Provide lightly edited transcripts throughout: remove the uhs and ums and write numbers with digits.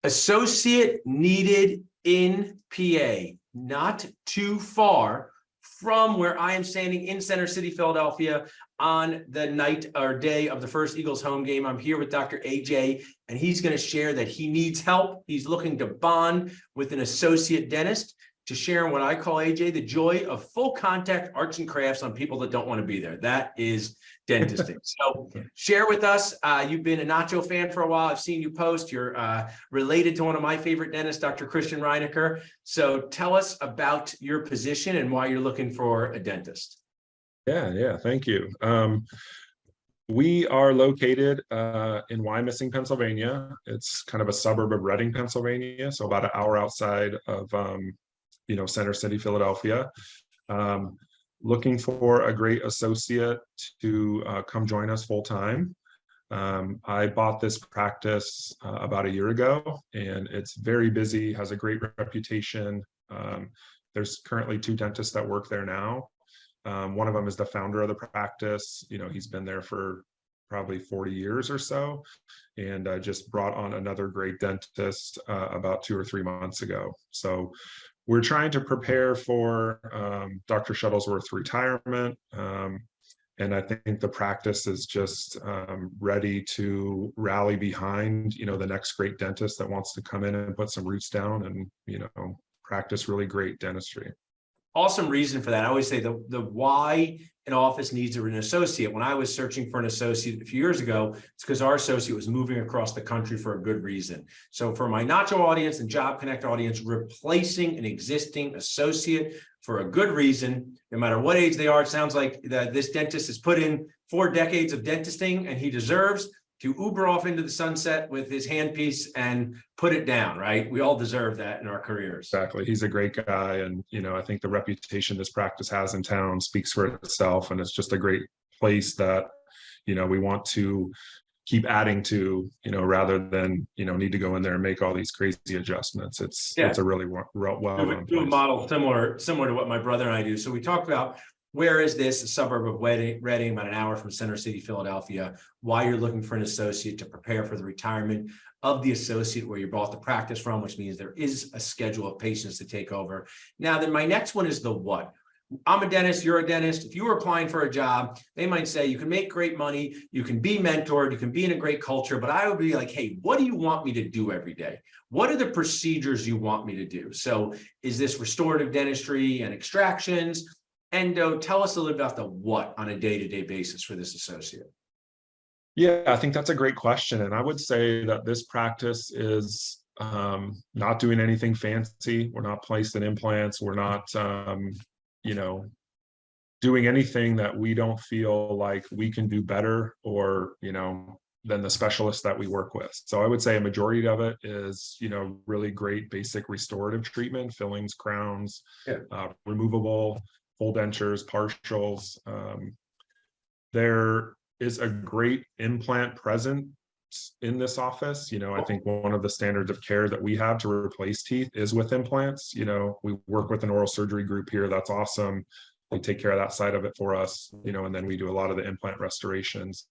Associate needed in PA, not too far from where I am standing in Center City, Philadelphia, on the night or day of the first Eagles home game. I'm here with Dr. AJ, and he's going to share that he needs help. He's looking to bond with an associate dentist to share what I call, AJ, the joy of full contact arts and crafts on people that don't want to be there. That is dentisting. So share with us. You've been a Nacho fan for a while. I've seen you post. You're related to one of my favorite dentists, Dr. Christian Reinecker. So tell us about your position and why you're looking for a dentist. Yeah, thank you. We are located in Wyomissing, Pennsylvania. It's kind of a suburb of Reading, Pennsylvania, so about an hour outside of Center City, Philadelphia. Looking for a great associate to come join us full time. I bought this practice about a year ago, and it's very busy, has a great reputation. There's currently 2 dentists that work there now. One of them is the founder of the practice. He's been there for probably 40 years or so, and just brought on another great dentist about 2 or 3 months ago. So we're trying to prepare for Dr. Shuttlesworth's retirement. And I think the practice is just ready to rally behind, the next great dentist that wants to come in and put some roots down and, practice really great dentistry. Awesome reason for that. I always say the why an office needs an associate. When I was searching for an associate a few years ago, it's because our associate was moving across the country for a good reason. So for my Nacho audience and Job Connect audience, replacing an existing associate for a good reason, no matter what age they are, it sounds like this dentist has put in 4 decades of dentisting, and he deserves to Uber off into the sunset with his handpiece and put it down, right? We all deserve that in our careers. Exactly. He's a great guy. And, I think the reputation this practice has in town speaks for itself. And it's just a great place that, we want to keep adding to, rather than, need to go in there and make all these crazy adjustments. It's a really well-run do a model similar to what my brother and I do. So we talked about, where is this? A suburb of Reading, about an hour from Center City, Philadelphia. Why you're looking for an associate to prepare for the retirement of the associate where you bought the practice from, which means there is a schedule of patients to take over. Now, then my next one is the what. I'm a dentist, you're a dentist. If you were applying for a job, they might say you can make great money, you can be mentored, you can be in a great culture, but I would be like, hey, what do you want me to do every day? What are the procedures you want me to do? So is this restorative dentistry and extractions? Endo, tell us a little about the what on a day-to-day basis for this associate. Yeah, I think that's a great question. And I would say that this practice is not doing anything fancy. We're not placing implants. We're not, doing anything that we don't feel like we can do better or, than the specialists that we work with. So I would say a majority of it is, really great basic restorative treatment, fillings, crowns, removable, full dentures, partials. There is a great implant present in this office. I think one of the standards of care that we have to replace teeth is with implants. We work with an oral surgery group here. That's awesome. They take care of that side of it for us, and then we do a lot of the implant restorations.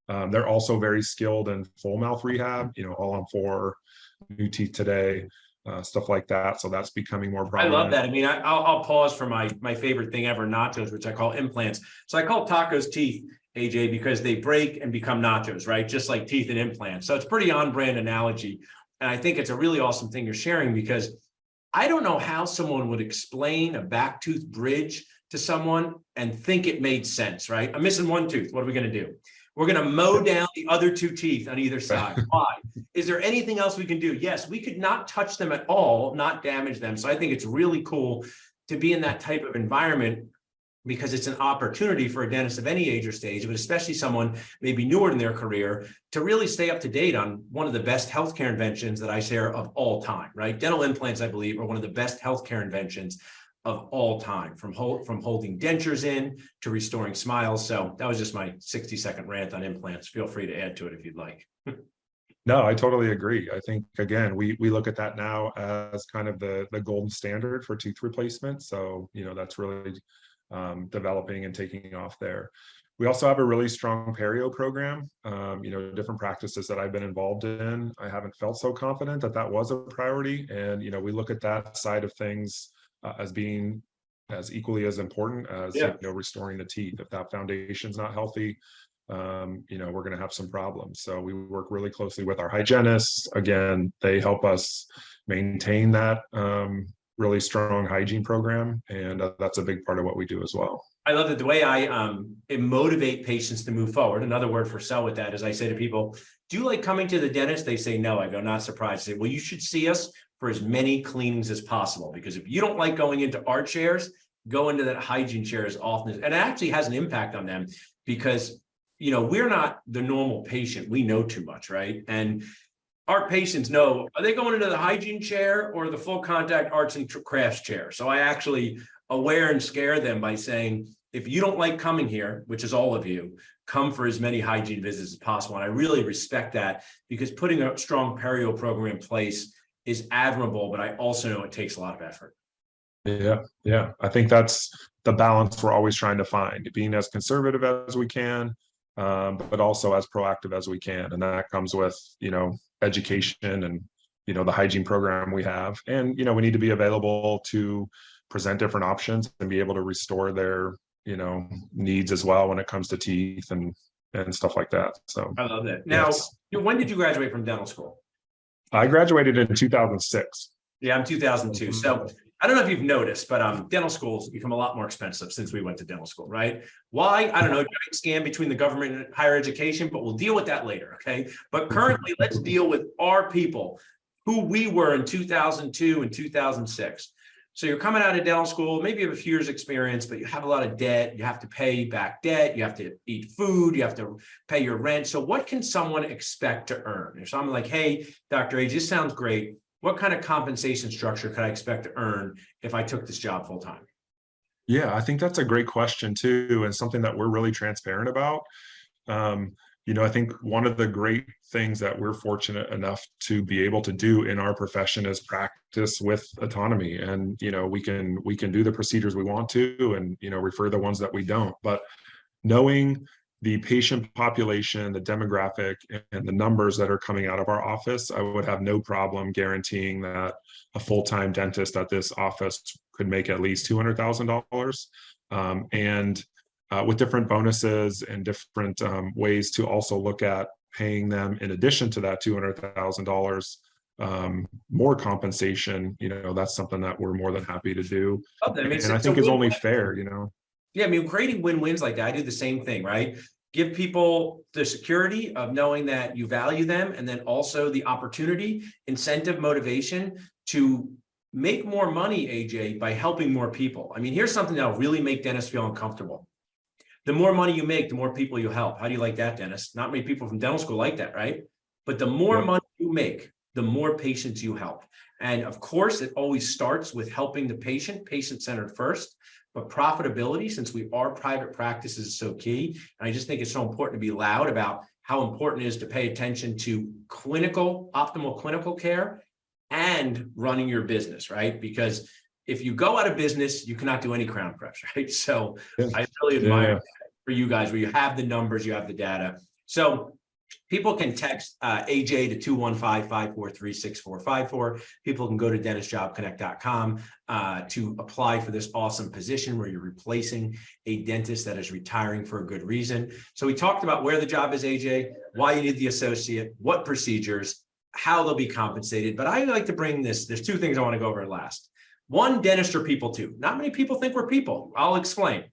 They're also very skilled in full mouth rehab, all on 4 new teeth today. Stuff like that. So that's becoming more prominent. I love that. I mean, I'll pause for my favorite thing ever, nachos, which I call implants. So I call tacos teeth, AJ, because they break and become nachos, right? Just like teeth and implants. So it's pretty on-brand analogy. And I think it's a really awesome thing you're sharing, because I don't know how someone would explain a back tooth bridge to someone and think it made sense, right? I'm missing 1 tooth. What are we going to do? We're going to mow down the other 2 teeth on either side. Why? Is there anything else we can do? Yes, we could not touch them at all, not damage them. So I think it's really cool to be in that type of environment, because it's an opportunity for a dentist of any age or stage, but especially someone maybe newer in their career, to really stay up to date on one of the best healthcare inventions that I share of all time, right? Dental implants, I believe, are one of the best healthcare inventions of all time, from holding dentures in to restoring smiles. So that was just my 60-second rant on implants. Feel free to add to it if you'd like. No, I totally agree. I think, again, we look at that now as kind of the golden standard for tooth replacement. So, that's really developing and taking off there. We also have a really strong perio program. Different practices that I've been involved in, I haven't felt so confident that that was a priority. And, we look at that side of things as being as equally as important as, Yeah. restoring the teeth. If that foundation's not healthy, we're going to have some problems. So we work really closely with our hygienists. Again, they help us maintain that really strong hygiene program. And that's a big part of what we do as well. I love that the way I motivate patients to move forward. Another word for sell with that is I say to people, do you like coming to the dentist? They say no. I go, not surprised. I say, well, you should see us for as many cleanings as possible, because if you don't like going into our chairs, go into that hygiene chair as often as, and it actually has an impact on them, because we're not the normal patient. We know too much, right? And our patients know, are they going into the hygiene chair or the full contact arts and crafts chair? So I actually aware and scare them by saying, if you don't like coming here, which is all of you, come for as many hygiene visits as possible. And I really respect that, because putting a strong perio program in place is admirable, but I also know it takes a lot of effort. Yeah. I think that's the balance we're always trying to find, being as conservative as we can, but also as proactive as we can. And that comes with, education and, the hygiene program we have. And, we need to be available to present different options and be able to restore their, needs as well when it comes to teeth and stuff like that. So I love that. Now, when did you graduate from dental school? I graduated in 2006. Yeah, I'm 2002. So I don't know if you've noticed, but dental schools become a lot more expensive since we went to dental school, right? Why? I don't know, giant scam between the government and higher education, but we'll deal with that later, okay? But currently, let's deal with our people, who we were in 2002 and 2006. So you're coming out of dental school, maybe you have a few years experience, but you have a lot of debt. You have to pay back debt. You have to eat food. You have to pay your rent. So what can someone expect to earn? If someone like, hey, Dr. A, this sounds great. What kind of compensation structure could I expect to earn if I took this job full time? Yeah, I think that's a great question too, and something that we're really transparent about. I think one of the great things that we're fortunate enough to be able to do in our profession is practice with autonomy. And, we can do the procedures we want to, and, refer the ones that we don't. But knowing the patient population, the demographic, and the numbers that are coming out of our office, I would have no problem guaranteeing that a full-time dentist at this office could make at least $200,000. And with different bonuses and different ways to also look at paying them in addition to that $200,000 more compensation, that's something that we're more than happy to do. And I think is only fair, Yeah, I mean, creating win-wins like that, I do the same thing, right? Give people the security of knowing that you value them, and then also the opportunity, incentive, motivation to make more money, AJ, by helping more people. I mean, here's something that'll really make dentists feel uncomfortable. The more money you make, the more people you help. How do you like that, Dennis? Not many people from dental school like that, right? But the more money you make, the more patients you help. And of course, it always starts with helping the patient-centered first. But profitability, since we are private practices, is so key. And I just think it's so important to be loud about how important it is to pay attention to optimal clinical care and running your business, right? Because if you go out of business, you cannot do any crown preps, right? So I really admire that for you guys, where you have the numbers, you have the data. So people can text AJ to 215-543-6454. People can go to dentistjobconnect.com to apply for this awesome position where you're replacing a dentist that is retiring for a good reason. So we talked about where the job is, AJ, why you need the associate, what procedures, how they'll be compensated. But I like to bring this. There's two things I want to go over last. One, dentists are people too. Not many people think we're people. I'll explain.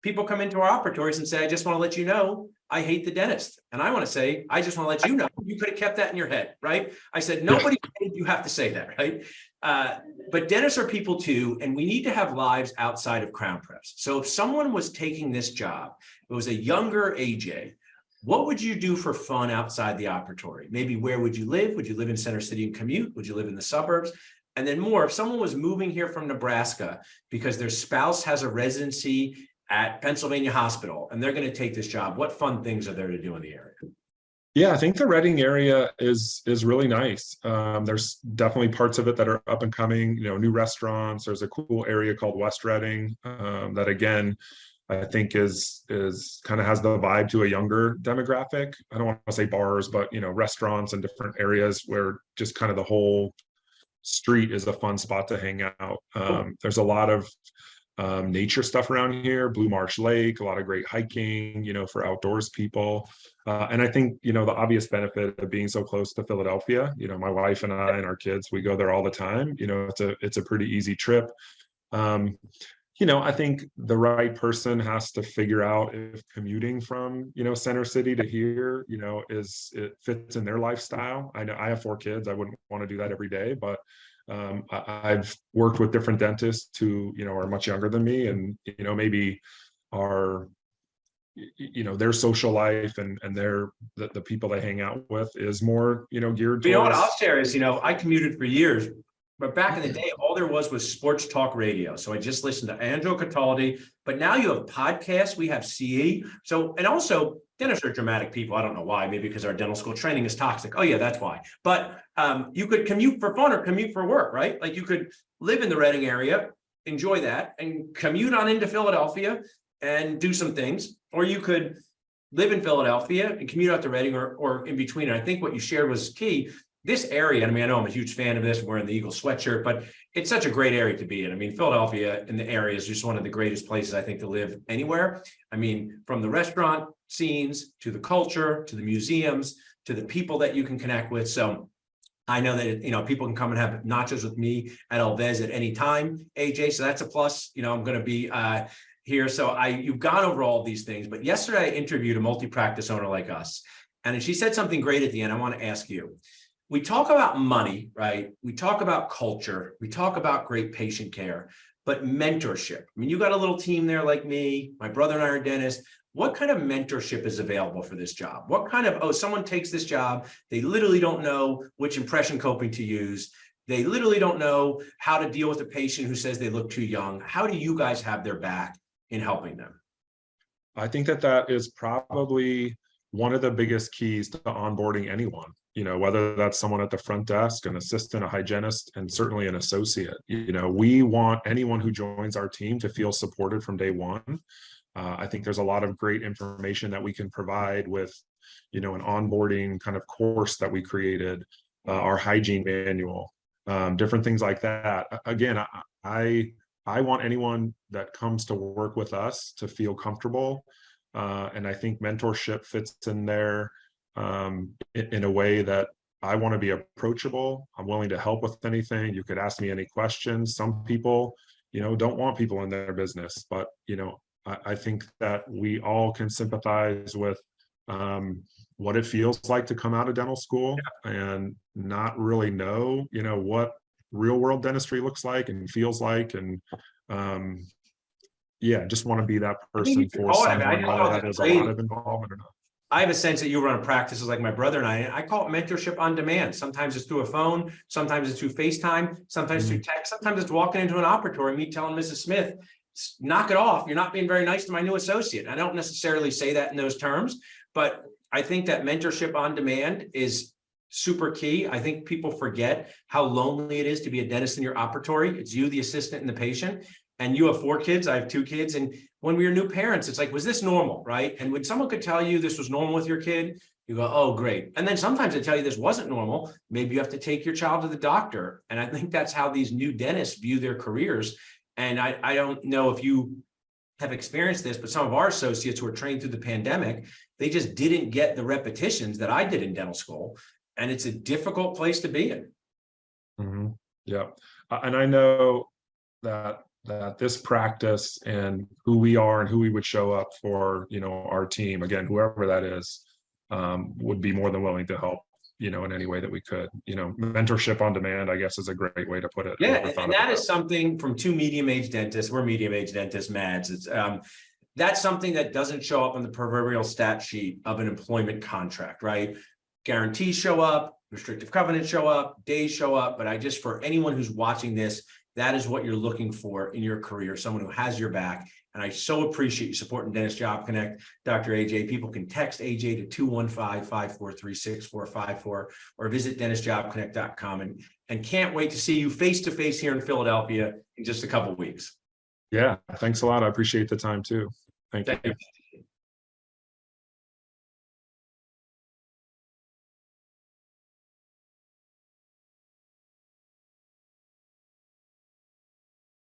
People come into our operatories and say, I just want to let you know, I hate the dentist. And I want to say, I just want to let you know, you could have kept that in your head, right? I said, nobody, you have to say that, right? But dentists are people too, and we need to have lives outside of crown preps. So if someone was taking this job, it was a younger AJ, what would you do for fun outside the operatory? Maybe where would you live? Would you live in Center City and commute? Would you live in the suburbs? And then more, if someone was moving here from Nebraska because their spouse has a residency at Pennsylvania Hospital and they're going to take this job, what fun things are there to do in the area? Yeah, I think the Reading area is really nice. There's definitely parts of it that are up and coming, new restaurants. There's a cool area called West Reading that, again, I think is kind of has the vibe to a younger demographic. I don't want to say bars, but restaurants and different areas where just kind of the whole street is a fun spot to hang out. There's a lot of nature stuff around here, Blue Marsh Lake, a lot of great hiking, for outdoors people. And I think, the obvious benefit of being so close to Philadelphia, my wife and I and our kids, we go there all the time. It's a pretty easy trip. I think the right person has to figure out if commuting from, Center City to here, it fits in their lifestyle. I know I have 4 kids. I wouldn't want to do that every day, but I've worked with different dentists who, are much younger than me and, maybe are, their social life and the people they hang out with is more, geared You know what towards. I'll share is, I commuted for years, but back in the day, all there was sports talk radio. So I just listened to Angelo Cataldi, but now you have podcasts, we have CE. So, and also dentists are dramatic people. I don't know why, maybe because our dental school training is toxic. Oh yeah, that's why. But you could commute for fun or commute for work, right? Like you could live in the Reading area, enjoy that and commute on into Philadelphia and do some things, or you could live in Philadelphia and commute out to Reading or in between. And I think what you shared was key. This area, I mean, I know I'm a huge fan of this, we're in the Eagles sweatshirt, but it's such a great area to be in. I mean, Philadelphia in the area is just one of the greatest places, I think, to live anywhere. I mean, from the restaurant scenes to the culture, to the museums, to the people that you can connect with. So I know that, people can come and have nachos with me at Alvez at any time, AJ. So that's a plus. I'm going to be here. So you've gone over all these things, but yesterday I interviewed a multi-practice owner like us. And she said something great at the end. I want to ask you. We talk about money, right? We talk about culture. We talk about great patient care, but mentorship. I mean, you got a little team there like me, my brother and I are dentists. What kind of mentorship is available for this job? What kind of, someone takes this job, they literally don't know which impression coping to use. They literally don't know how to deal with a patient who says they look too young. How do you guys have their back in helping them? I think that is probably one of the biggest keys to onboarding anyone, whether that's someone at the front desk, an assistant, a hygienist, and certainly an associate. We want anyone who joins our team to feel supported from day one. I think there's a lot of great information that we can provide with, an onboarding kind of course that we created, our hygiene manual, different things like that. Again, I want anyone that comes to work with us to feel comfortable. And I think mentorship fits in there in a way that I want to be approachable. I'm willing to help with anything. You could ask me any questions. Some people, don't want people in their business, but, I think that we all can sympathize with what it feels like to come out of dental school and not really know, what real world dentistry looks like and feels like. And just want to be that person for someone, whether that is a lot of involvement or not. I have a sense that you run practices like my brother and I call it mentorship on demand. Sometimes it's through a phone, sometimes it's through FaceTime, sometimes through text, sometimes it's walking into an operatory, me telling Mrs. Smith, knock it off. You're not being very nice to my new associate. I don't necessarily say that in those terms, but I think that mentorship on demand is super key. I think people forget how lonely it is to be a dentist in your operatory. It's you, the assistant, and the patient. And you have 4 kids, I have 2 kids. And when we were new parents, it's like, was this normal, right? And when someone could tell you this was normal with your kid, you go, oh, great. And then sometimes they tell you this wasn't normal. Maybe you have to take your child to the doctor. And I think that's how these new dentists view their careers. And I don't know if you have experienced this, but some of our associates who were trained through the pandemic, they just didn't get the repetitions that I did in dental school. And it's a difficult place to be in. Mm-hmm. Yeah. And I know that this practice and who we are and who we would show up for, our team, again, whoever that is, would be more than willing to help, in any way that we could. Mentorship on demand, I guess, is a great way to put it. Yeah, and that is something from 2 medium-aged dentists. We're medium-aged dentists, Mads. It's that's something that doesn't show up on the proverbial stat sheet of an employment contract, right? Guarantees show up, restrictive covenants show up, days show up, but for anyone who's watching this, that is what you're looking for in your career, someone who has your back. And I so appreciate you supporting Dentist Job Connect, Dr. AJ. People can text AJ to 215-543-6454 or visit dentistjobconnect.com and can't wait to see you face-to-face here in Philadelphia in just a couple of weeks. Yeah, thanks a lot. I appreciate the time too. Thank Thank you. you.